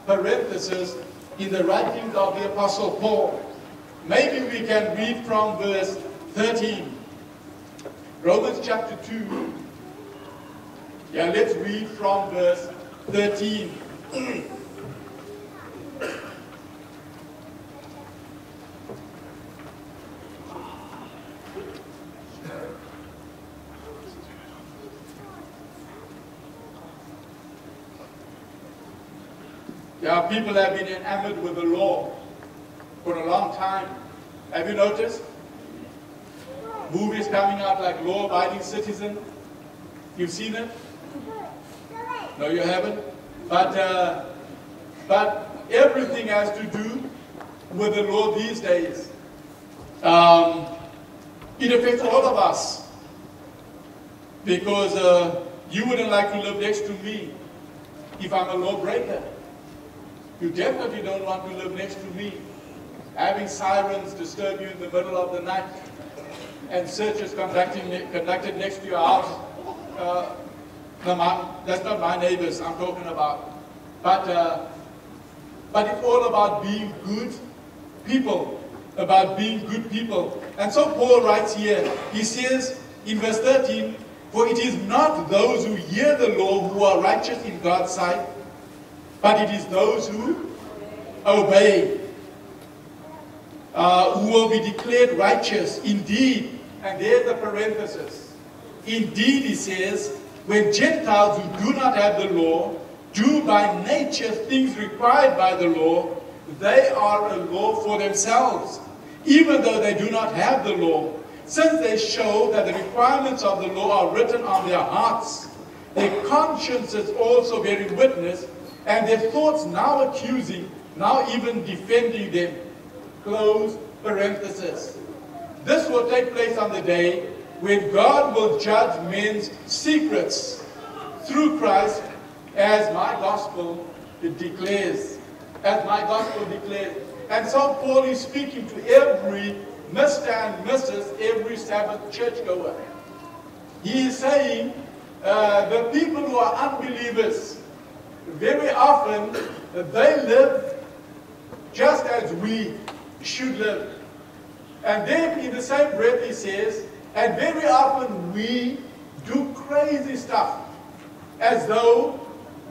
parenthesis in the writings of the Apostle Paul. Maybe we can read from verse 13. Romans chapter 2. Yeah, let's read from verse 13. Yeah, people have been enamored with the law for a long time. Have you noticed? Movies coming out like Law-Abiding Citizen. You've seen it? No, you haven't. But everything has to do with the law these days. It affects all of us. Because you wouldn't like to live next to me if I'm a lawbreaker. You definitely don't want to live next to me, having sirens disturb you in the middle of the night, and searches conducted next to your house. That's not my neighbors I'm talking about. But it's all about being good people, about being good people. And so Paul writes here, he says in verse 13, "For it is not those who hear the law who are righteous in God's sight, but it is those who obey, who will be declared righteous. Indeed," and there's the parenthesis, "indeed," he says, "when Gentiles who do not have the law do by nature things required by the law, they are a law for themselves, even though they do not have the law, since they show that the requirements of the law are written on their hearts. Their consciences also bearing witness, and their thoughts now accusing, now even defending them." Close parenthesis. This will take place on the day when God will judge men's secrets through Christ, as my gospel declares. As my gospel declares. And so Paul is speaking to every Mr. and Mrs., every Sabbath churchgoer. He is saying, the people who are unbelievers, very often they live just as we should live. And then in the same breath he says, and very often we do crazy stuff as though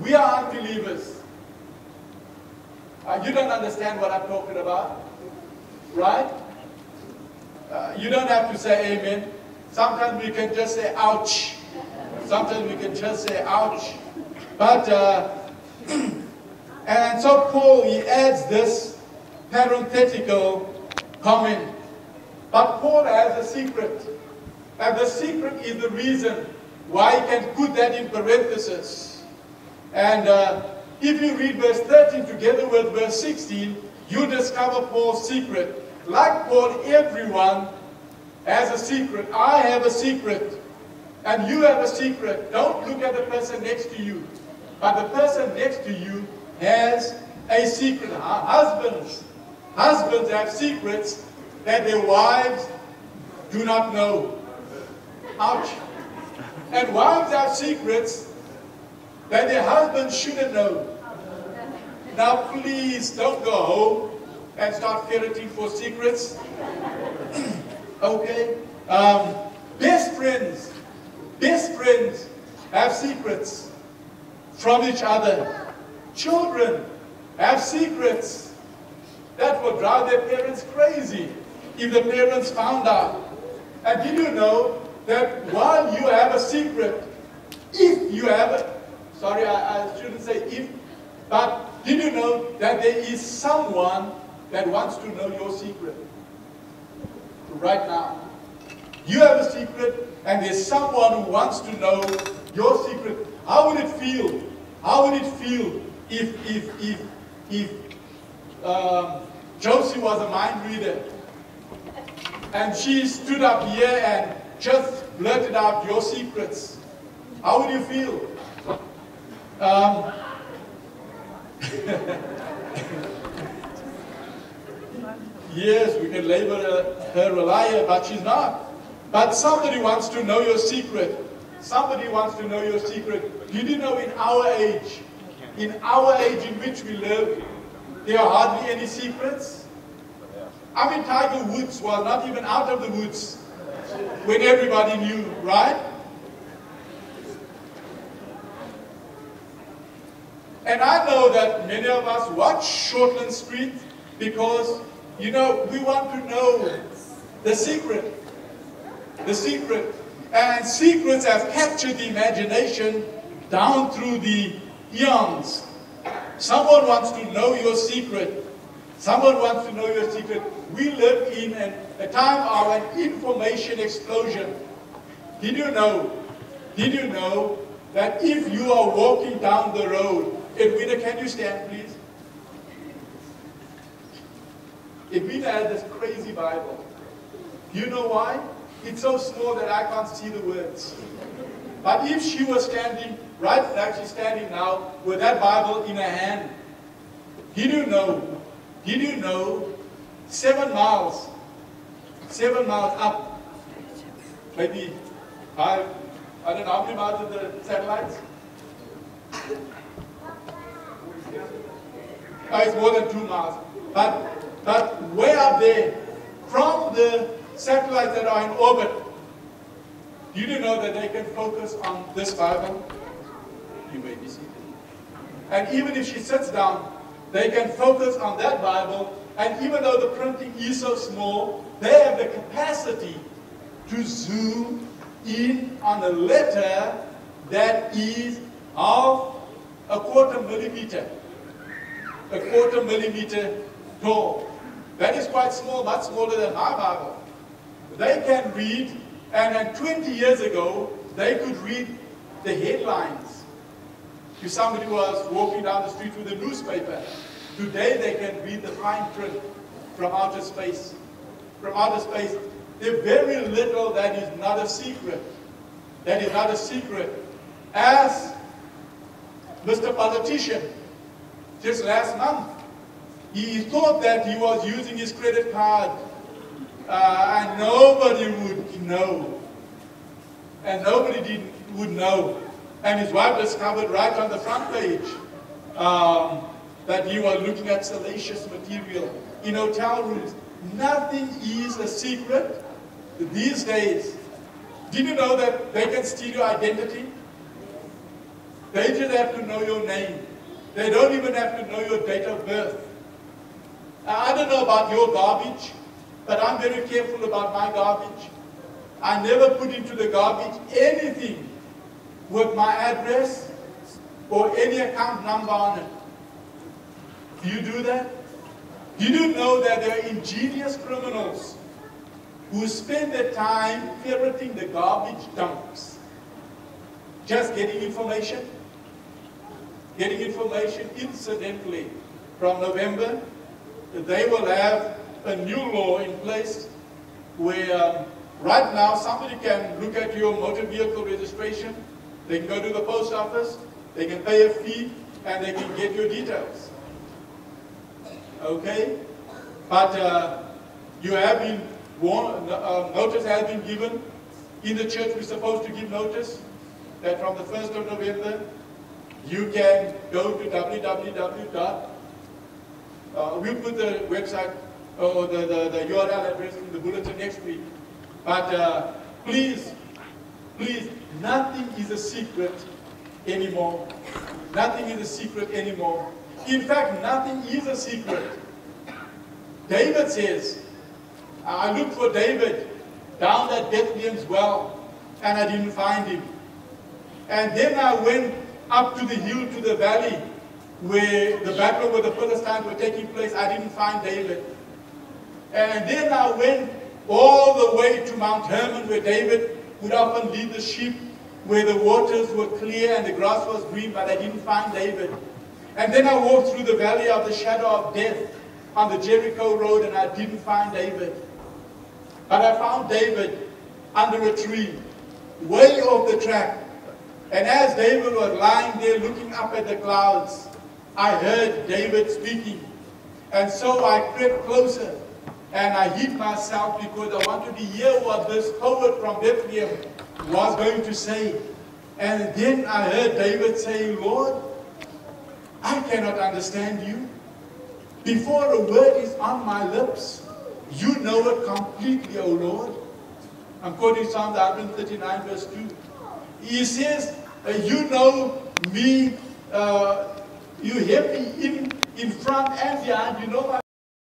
we are unbelievers. You don't understand what I'm talking about, right? You don't have to say amen. Sometimes we can just say ouch. Sometimes we can just say ouch. But, and so Paul, he adds this parenthetical comment. But Paul has a secret. And the secret is the reason why he can put that in parenthesis. And if you read verse 13 together with verse 16, you discover Paul's secret. Like Paul, everyone has a secret. I have a secret. And you have a secret. Don't look at the person next to you. But the person next to you has a secret. Husbands have secrets that their wives do not know. Ouch. And wives have secrets that their husbands shouldn't know. Now please don't go home and start ferreting for secrets. Okay? Best friends have secrets from each other. Children have secrets that will drive their parents crazy if the parents found out. And did you know that while you have a secret, if you have a, sorry, I shouldn't say if, but did you know that there is someone that wants to know your secret right now? You have a secret, and there's someone who wants to know your secret. How would it feel? How would it feel if Josie was a mind reader and she stood up here and just blurted out your secrets? How would you feel? Yes, we can label her a liar, but she's not. But somebody wants to know your secret. Somebody wants to know your secret. Did you know in our age, in our age in which we live, there are hardly any secrets. I mean, Tiger Woods was not even out of the woods when everybody knew, right? And I know that many of us watch Shortland Street because, you know, we want to know the secret. The secret. And secrets have captured the imagination down through the eons. Someone wants to know your secret. Someone wants to know your secret. We live in a time of an information explosion. Did you know that if you are walking down the road, Edwina, can you stand, please? Edwina has this crazy Bible. You know why? It's so small that I can't see the words. But if she was standing, right like she's standing now, with that Bible in her hand, did you know 7 miles up, maybe 5, I don't know how many miles are the satellites? It's more than 2 miles. But way up there, from the satellites that are in orbit, do you know that they can focus on this Bible? You may be seated. And even if she sits down, they can focus on that Bible, and even though the printing is so small, they have the capacity to zoom in on a letter that is of a quarter millimeter tall. That is quite small, much smaller than my Bible. They can read, and then 20 years ago, they could read the headlines to somebody who was walking down the street with a newspaper. Today they can read the fine print from outer space. From outer space. There's very little that is not a secret. That is not a secret. As Mr. Politician, just last month, he thought that he was using his credit card and nobody would know. And nobody would know. And his wife discovered right on the front page that he was looking at salacious material in hotel rooms. Nothing is a secret these days. Did you know that they can steal your identity? They just have to know your name. They don't even have to know your date of birth. I don't know about your garbage, but I'm very careful about my garbage. I never put into the garbage anything with my address or any account number on it. Do you do that? Do you know that there are ingenious criminals who spend their time ferreting the garbage dumps, just getting information? Getting information incidentally. From November, they will have a new law in place where right now somebody can look at your motor vehicle registration, they can go to the post office, they can pay a fee, and they can get your details. Okay? But you have been warned, notice has been given. In the church we're supposed to give notice that from the 1st of November, you can go to www. We'll put the website or the URL address in the bulletin next week. But please, nothing is a secret anymore. Nothing is a secret anymore. In fact, nothing is a secret. David says, I looked for David down at Bethlehem's well, and I didn't find him. And then I went up to the hill, to the valley, where the battle with the Philistines were taking place. I didn't find David. And then I went all the way to Mount Hermon, where David would often lead the sheep, where the waters were clear and the grass was green, but I didn't find David. And then I walked through the valley of the shadow of death on the Jericho road, and I didn't find David. But I found David under a tree, way off the track. And as David was lying there looking up at the clouds, I heard David speaking. And so I crept closer and I hid myself because I wanted to hear what this poet from Bethlehem was going to say. And then I heard David saying, Lord, I cannot understand you. Before a word is on my lips, you know it completely, O Lord. I'm quoting Psalm 139, verse 2. He says, you know me, you have me in front and behind. You know my